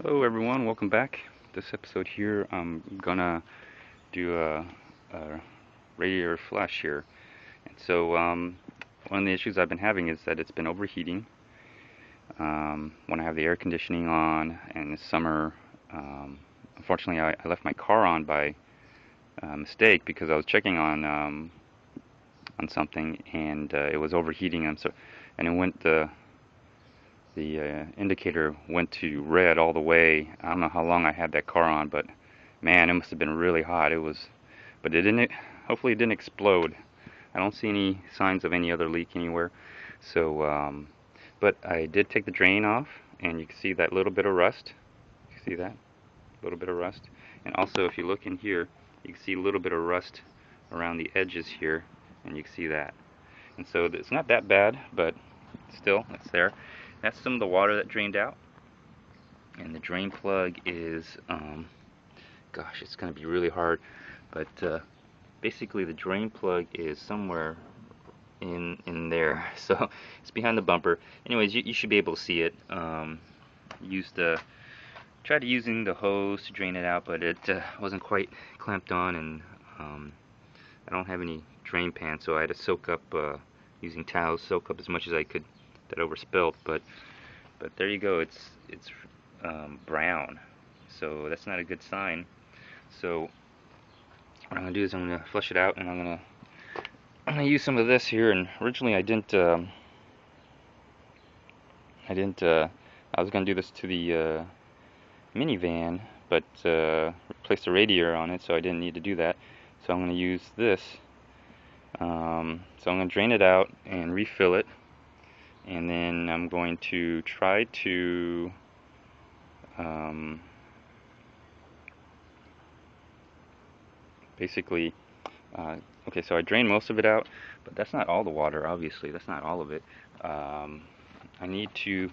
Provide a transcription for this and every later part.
Hello everyone, welcome back. This episode here, I'm gonna do a radiator flush here. And so one of the issues I've been having is that it's been overheating. When I have the air conditioning on and it's summer, unfortunately I left my car on by mistake because I was checking on something and it was overheating. And it went the indicator went to red all the way. I don't know how long I had that car on, but man, it must have been really hot. But it didn't. Hopefully, it didn't explode. I don't see any signs of any other leak anywhere. So, but I did take the drain off, and you can see that little bit of rust. You see that little bit of rust, and also if you look in here, you can see a little bit of rust around the edges here, and you can see that. And so it's not that bad, but still, it's there. That's some of the water that drained out. And the drain plug is, gosh, it's going to be really hard. But basically, the drain plug is somewhere in there. So it's behind the bumper. Anyways, you should be able to see it. Tried using the hose to drain it out, but it wasn't quite clamped on, and I don't have any drain pan, so I had to soak up using towels, soak up as much as I could that overspilled. But there you go. It's brown, so that's not a good sign. So what I'm gonna do is I'm gonna flush it out, and I'm gonna use some of this here. And originally I didn't. I was gonna do this to the minivan, but replace the radiator on it, so I didn't need to do that. So I'm gonna use this. So I'm gonna drain it out and refill it, and then I'm going to try to basically okay, so I drained most of it out, but that's not all the water, obviously. That's not all of it. I need to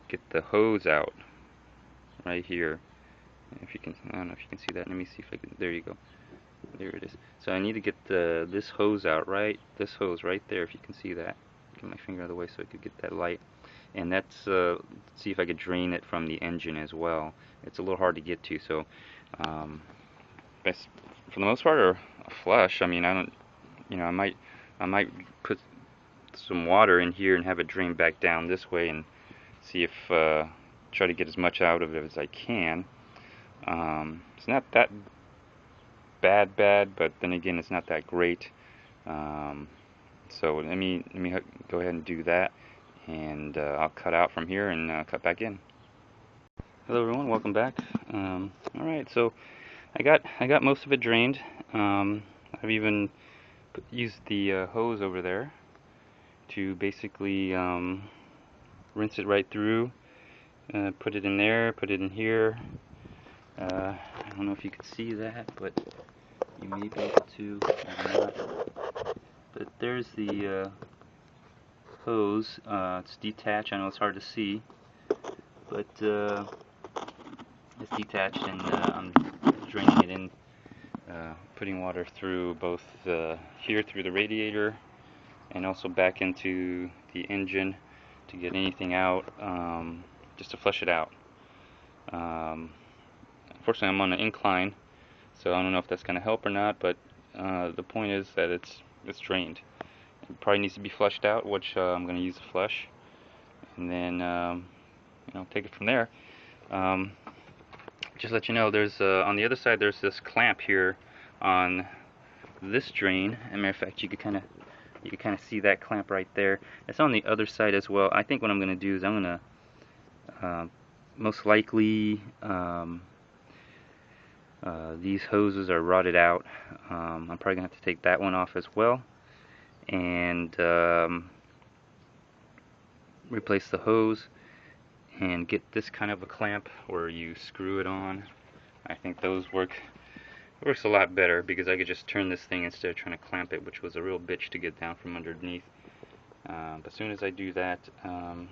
get the hose out right here. If you can, I don't know if you can see that. Let me see if I can. There you go. There it is. So I need to get this hose out, right? This hose right there, if you can see that. Get my finger out of the way so I could get that light. And that's see if I could drain it from the engine as well. It's a little hard to get to, so best for the most part, or a flush. I mean, I don't, I might put some water in here and have it drain back down this way, and see if try to get as much out of it as I can. It's not that bad, but then again, it's not that great. So let me go ahead and do that, and I'll cut out from here and cut back in. Hello everyone, welcome back. All right, so I got most of it drained. I've even used the hose over there to basically rinse it right through. Put it in there, put it in here. I don't know if you can see that, but you may be able to, or not. But there's the hose. It's detached. I know it's hard to see, but it's detached, and I'm draining it in, putting water through both here through the radiator and also back into the engine to get anything out, just to flush it out. Unfortunately, I'm on an incline, so I don't know if that's going to help or not, but the point is that it's drained. It probably needs to be flushed out, which I'm going to use a flush, and then take it from there. Just let you know, there's on the other side there's this clamp here on this drain. As a matter of fact, you can kind of see that clamp right there. It's on the other side as well. I think what I'm going to do is I'm going to most likely these hoses are rotted out. I'm probably going to have to take that one off as well, and replace the hose and get this kind of a clamp where you screw it on. I think those works a lot better, because I could just turn this thing instead of trying to clamp it, which was a real bitch to get down from underneath. But as soon as I do that, I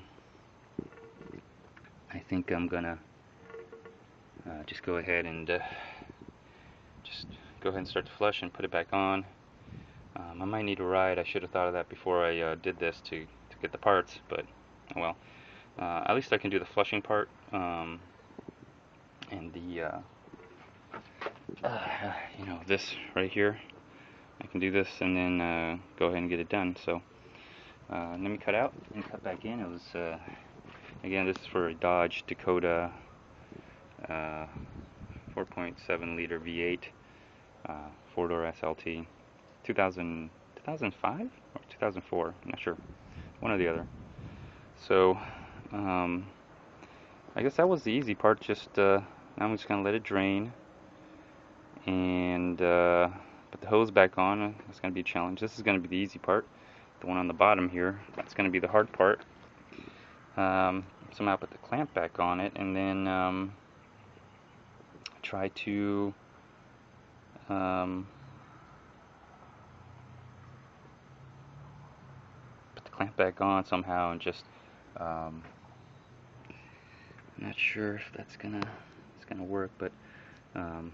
think I'm gonna just go ahead and start to flush and put it back on. I might need a ride. I should have thought of that before I did this to get the parts, but oh well. At least I can do the flushing part. and the this right here. I can do this and then go ahead and get it done. So let me cut out and cut back in. It was again, this is for a Doge Dakota 4.7 liter V8 4-door SLT 2005 or 2004, I'm not sure, one or the other. So I guess that was the easy part. Just now I'm just gonna let it drain and put the hose back on. It's gonna be a challenge. This is gonna be the easy part. The one on the bottom here, that's gonna be the hard part. Somehow put the clamp back on it and then try to put the clamp back on somehow and just I'm not sure if that's gonna work, but I'll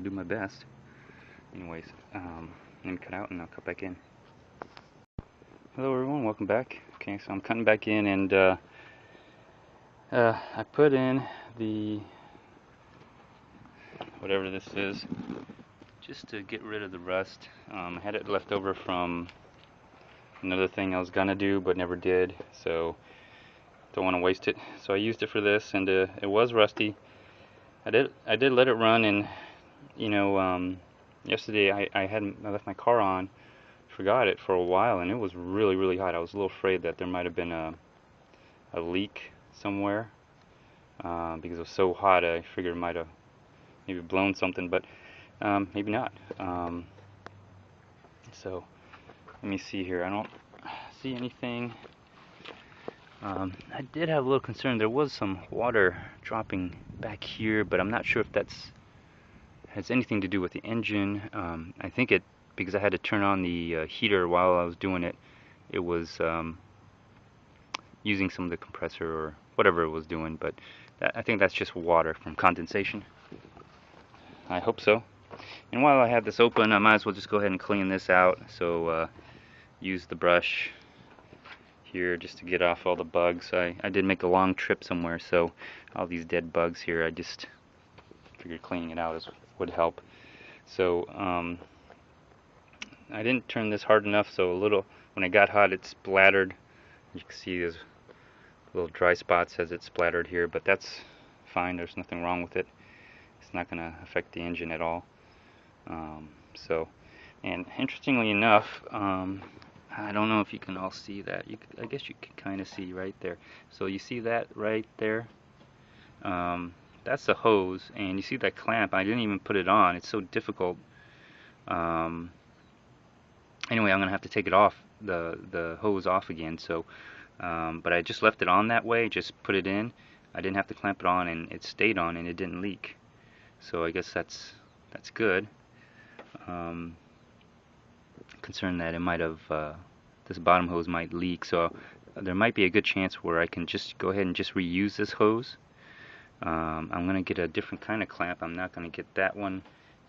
do my best. Anyways, let me cut out and I'll cut back in. Hello everyone, welcome back. Okay, so I'm cutting back in and I put in the whatever this is just to get rid of the rust. I had it left over from another thing I was gonna do but never did, so don't want to waste it. So I used it for this, and it was rusty. I did let it run, and yesterday I left my car on, forgot it for a while, and it was really hot. I was a little afraid that there might have been a leak somewhere because it was so hot. I figured it might have maybe blown something, but maybe not. So let me see here. I don't see anything. I did have a little concern. There was some water dropping back here, but I'm not sure if that's has anything to do with the engine. I think it, because I had to turn on the heater while I was doing it, it was using some of the compressor or whatever it was doing, but I think that's just water from condensation. I hope so. And while I have this open, I might as well just go ahead and clean this out. So use the brush here just to get off all the bugs. I did make a long trip somewhere, so all these dead bugs here, I just figured cleaning it out would help. So I didn't turn this hard enough, so when it got hot it splattered. You can see there's little dry spots as it splattered here, but that's fine. There's nothing wrong with it. It's not going to affect the engine at all. And interestingly enough, I don't know if you can all see that. I guess you can kind of see right there. So you see that right there? That's the hose, and you see that clamp. I didn't even put it on. It's so difficult. Anyway, I'm gonna have to take it off, the hose off again. So, but I just left it on that way. Just put it in. I didn't have to clamp it on, and it stayed on, and it didn't leak. So I guess that's good. Concerned that it might have this bottom hose might leak, so there might be a good chance where I can just go ahead and just reuse this hose. I'm gonna get a different kind of clamp. I'm not gonna get that one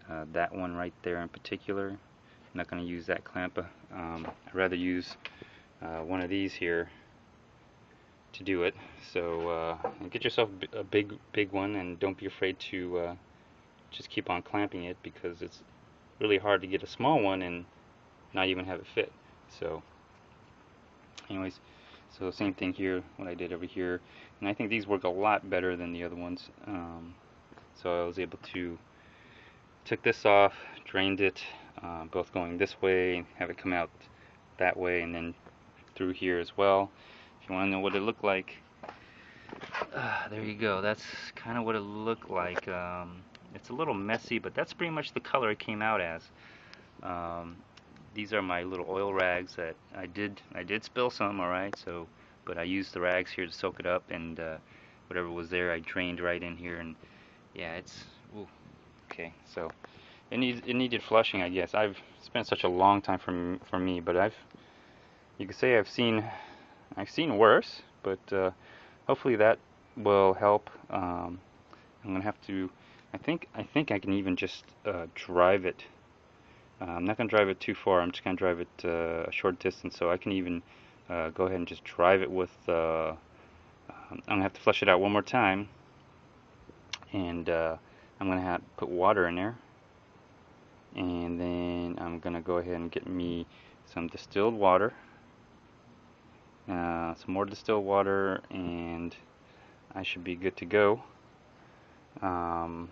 right there in particular. I'm not gonna use that clamp. I'd rather use one of these here to do it. So get yourself a big one, and don't be afraid to just keep on clamping it, because it's really hard to get a small one and not even have it fit. So anyways, so same thing here, what I did over here, and I think these work a lot better than the other ones. So I was able to took this off, drained it, both going this way, have it come out that way, and then through here as well. If you want to know what it looked like, there you go. That's kind of what it looked like. It's a little messy, but that's pretty much the color it came out as. These are my little oil rags that I did spill some, alright, so, but I used the rags here to soak it up, and whatever was there I drained right in here, and yeah, it's, ooh, okay, so it needed flushing, I guess. It's been such a long time for me, but you could say I've seen worse, but hopefully that will help. I'm gonna have to, I think I can even just drive it. I'm not going to drive it too far. I'm just going to drive it a short distance, so I can even go ahead and just drive it with I'm going to have to flush it out one more time, and I'm going to have to put water in there, and then I'm going to go ahead and get me some distilled water, some more distilled water, and I should be good to go. And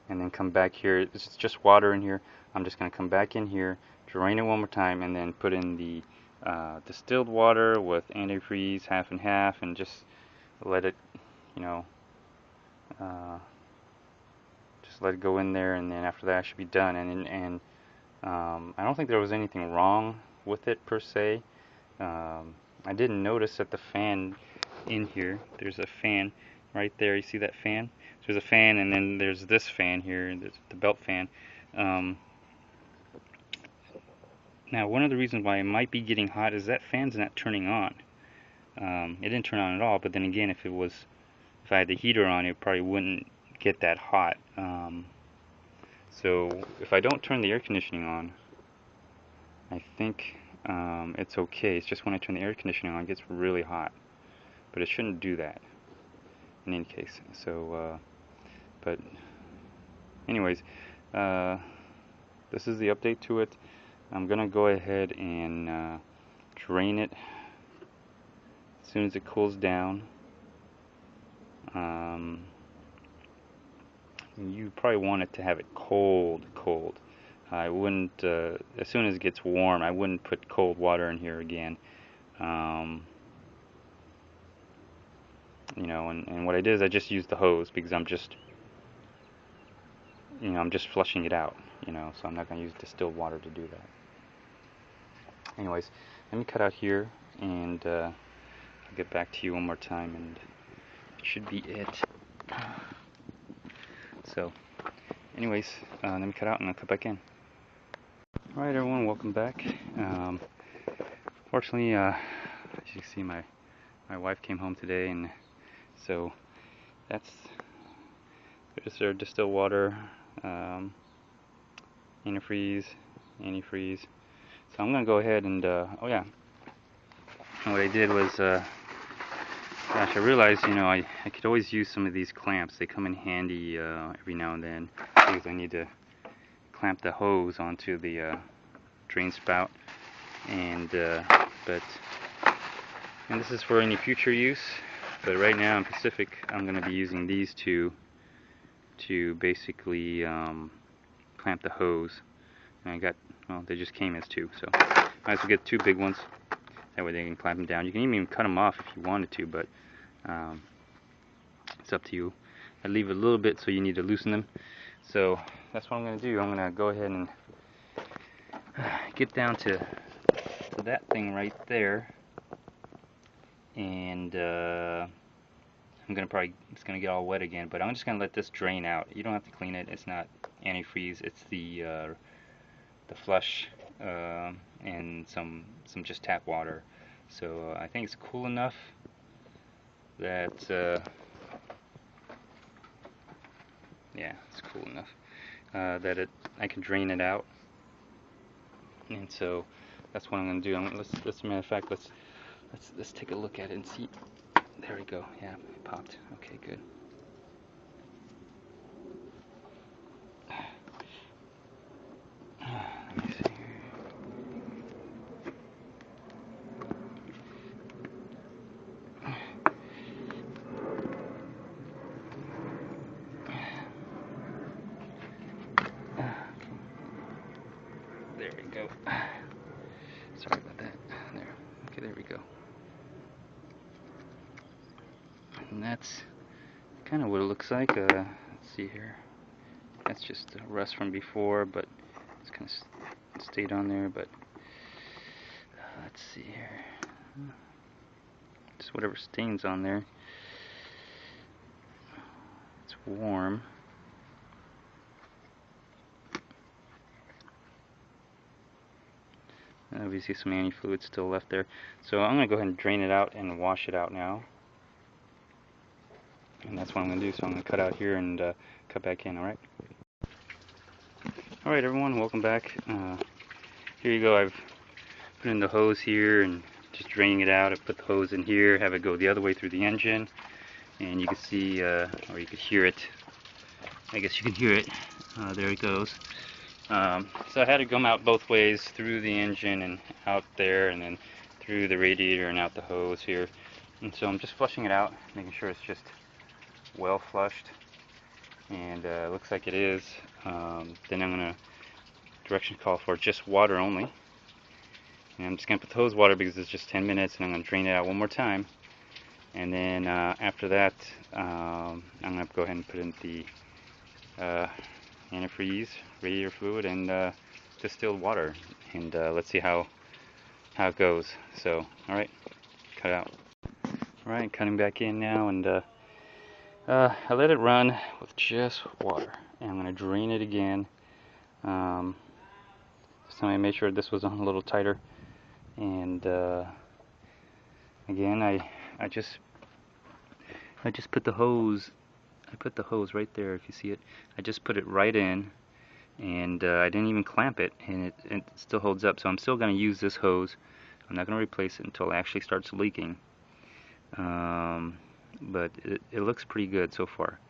then come back here. This is just water in here. I'm just going to come back in here, drain it one more time, and then put in the distilled water with antifreeze half and half, and just let it, you know, just let it go in there, and then after that I should be done. And I don't think there was anything wrong with it per se. I didn't notice that the fan in here, there's a fan right there. You see that fan? There's a fan, and then there's this fan here, the belt fan. Now, one of the reasons why it might be getting hot is that fan's not turning on. It didn't turn on at all, but then again, if I had the heater on, it probably wouldn't get that hot. So if I don't turn the air conditioning on, I think it's okay. It's just when I turn the air conditioning on, it gets really hot. But it shouldn't do that in any case. So, but anyways, this is the update to it. I'm gonna go ahead and drain it as soon as it cools down. You probably want it to have it cold. I wouldn't, as soon as it gets warm, I wouldn't put cold water in here again. You know, and what I did is I just used the hose because I'm just flushing it out, you know, so I'm not going to use distilled water to do that. Anyways, let me cut out here, and I'll get back to you one more time, and it should be it. So, anyways, let me cut out and I'll cut back in. Alright everyone, welcome back. Fortunately, as you can see, my wife came home today, and so there's our distilled water, antifreeze. So I'm going to go ahead and, oh yeah, and what I did was, gosh, I realized, you know, I could always use some of these clamps. They come in handy every now and then, because I need to clamp the hose onto the drain spout, and this is for any future use. But right now in Pacific, I'm going to be using these two to basically clamp the hose. And well, they just came as two, so might as well get two big ones. That way they can clamp them down. You can even cut them off if you wanted to, but it's up to you. I leave a little bit so you need to loosen them. So that's what I'm going to do. I'm going to go ahead and get down to that thing right there, and it's gonna get all wet again, but I'm just gonna let this drain out. You don't have to clean it. It's not antifreeze. It's the flush and some just tap water. So I think it's cool enough that yeah, it's cool enough that I can drain it out. And so that's what I'm gonna do. As a matter of fact, let's take a look at it and see. There we go. Yeah, it popped. Okay, good. Let me see here. There we go. Sorry about that. There. Okay, there we go. And that's kind of what it looks like. Let's see here. That's just rust from before, but it's kind of stayed on there. But let's see here. Just whatever stains on there. It's warm. Obviously some anti-fluid still left there. So I'm going to go ahead and drain it out and wash it out now. And that's what I'm going to do. So I'm going to cut out here and cut back in, alright? Alright everyone, welcome back. Here you go. I've put in the hose here and just draining it out. I put the hose in here, have it go the other way through the engine. and you can see, or you can hear it. I guess you can hear it. There it goes. So I had to come out both ways, through the engine and out there, and then through the radiator and out the hose here. And so I'm just flushing it out, making sure it's just well flushed, and looks like it is. Then I'm gonna direction call for just water only, and I'm just gonna put the hose water because it's just 10 minutes, and I'm gonna drain it out one more time, and then after that I'm gonna go ahead and put in the antifreeze, radiator fluid, and distilled water, and let's see how it goes. So, all right, cut out. All right, cutting back in now, and I let it run with just water, and I'm gonna drain it again. This time I made sure this was on a little tighter, and again I just put the hose. I put the hose right there, if you see it. I just put it right in, and I didn't even clamp it, and it still holds up. So I'm still going to use this hose. I'm not going to replace it until it actually starts leaking. But it looks pretty good so far.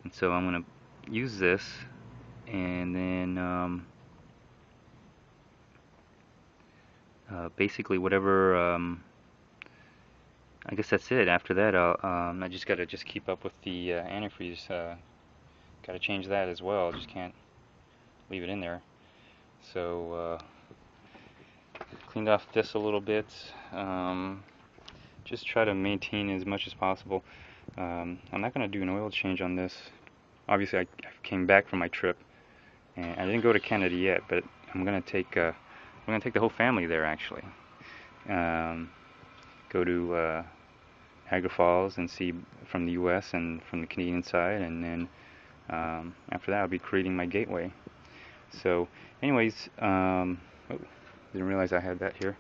And so I'm going to use this, and then basically whatever. I guess that's it. After that, I just gotta keep up with the antifreeze. Gotta change that as well. Just can't leave it in there. So cleaned off this a little bit. Just try to maintain as much as possible. I'm not gonna do an oil change on this. Obviously, I came back from my trip, and I didn't go to Canada yet. But I'm gonna take the whole family there actually. Go to Niagara Falls and see from the U.S. and from the Canadian side, and then after that I'll be creating my gateway. So anyways, oh, didn't realize I had that here.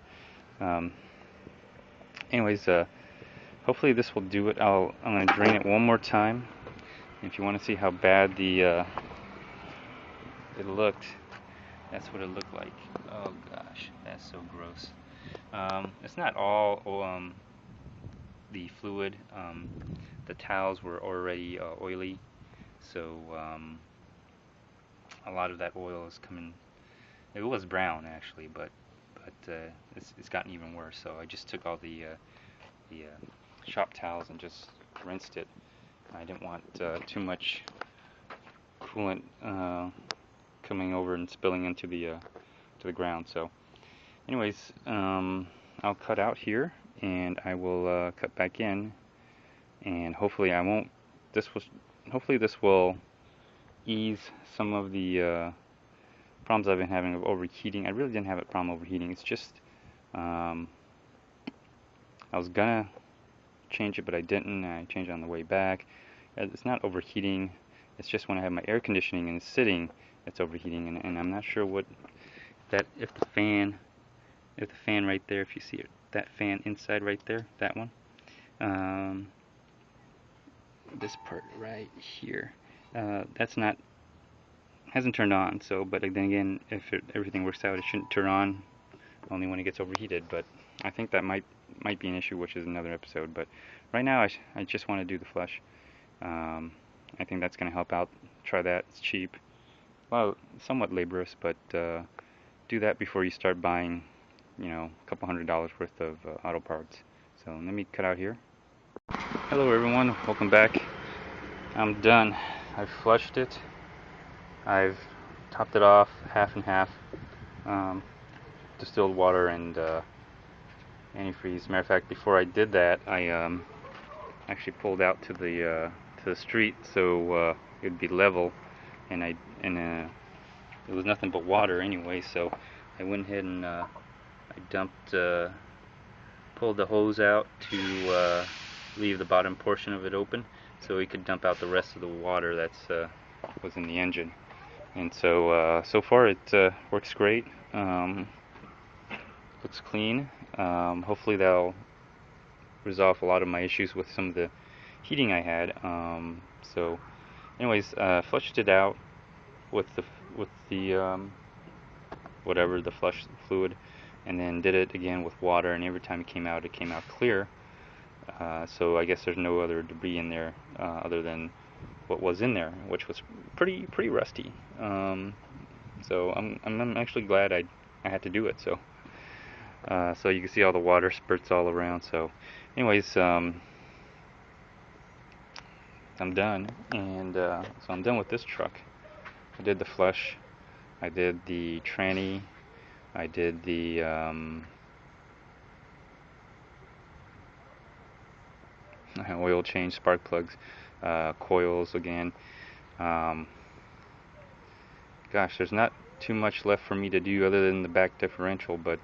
Anyways, hopefully this will do it. I'm going to drain it one more time. If you want to see how bad it looked, that's what it looked like. Oh gosh, that's so gross. It's not all the fluid. The towels were already oily, so a lot of that oil is coming. It was brown actually, but it's gotten even worse. So I just took all the shop towels and just rinsed it. I didn't want too much coolant coming over and spilling into the ground. So anyways, I'll cut out here, and I will cut back in, and hopefully hopefully this will ease some of the problems I've been having of overheating. I really didn't have a problem overheating. It's just I was gonna change it, but I didn't. I changed it on the way back. It's not overheating. It's just when I have my air conditioning and it's sitting, it's overheating, and I'm not sure what that if the fan right there, if you see it, that fan inside right there, that one, this part right here, hasn't turned on. So, but then again, if everything works out, it shouldn't turn on only when it gets overheated. But I think that might be an issue, which is another episode. But right now I just want to do the flush. I think that's going to help out. Try that. It's cheap, well, somewhat laborious, but do that before you start buying, a couple $100 worth of auto parts. So let me cut out here. Hello everyone, welcome back. I'm done. I've flushed it. I've topped it off half and half. Distilled water and antifreeze. Matter of fact, before I did that, I actually pulled out to the street so it'd be level, and it was nothing but water anyway. So I went ahead and I pulled the hose out to leave the bottom portion of it open, so we could dump out the rest of the water that's was in the engine. And so so far it works great. Looks clean. Hopefully that'll resolve a lot of my issues with some of the heating I had. So anyways, flushed it out with the whatever, the flush fluid, and then did it again with water, and every time it came out clear. So I guess there's no other debris in there other than what was in there, which was pretty rusty. So I'm actually glad I had to do it. So you can see all the water spurts all around. So anyways, I'm done, and so I'm done with this truck. I did the flush, I did the tranny, I did the oil change, spark plugs, coils again. Um, Gosh, there's not too much left for me to do other than the back differential, but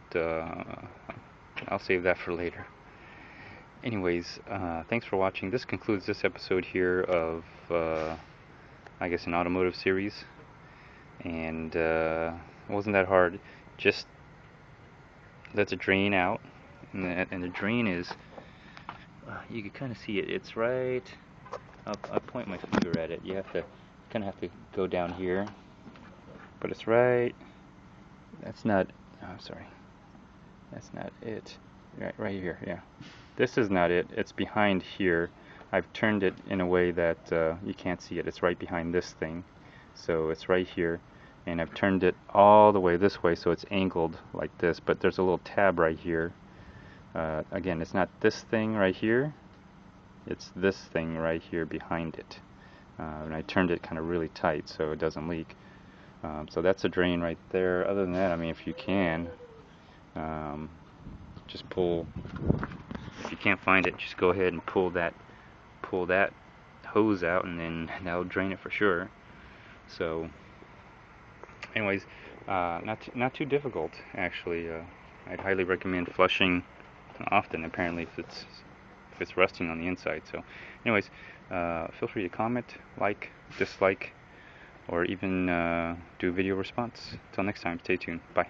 I'll save that for later. Anyways, thanks for watching. This concludes this episode here of, I guess, an automotive series. And it wasn't that hard. Just let the drain out. And the drain is, you can kind of see it. It's right, I'll point my finger at it. You have to, kind of have to go down here. But it's right, that's not, oh, I'm sorry. That's not it. Right here, yeah. This is not it. It's behind here. I've turned it in a way that you can't see it. It's right behind this thing. So it's right here. And I've turned it all the way this way so it's angled like this. But there's a little tab right here. Again, it's not this thing right here. It's this thing right here behind it. And I turned it kind of really tight so it doesn't leak. So that's a drain right there. Other than that, I mean, if you can, just pull. If you can't find it, just go ahead and pull that hose out, and then that'll drain it for sure. So, anyways, not too difficult actually. I'd highly recommend flushing often. Apparently, if it's rusting on the inside. So, anyways, feel free to comment, like, dislike, or even do a video response. Until next time, stay tuned. Bye.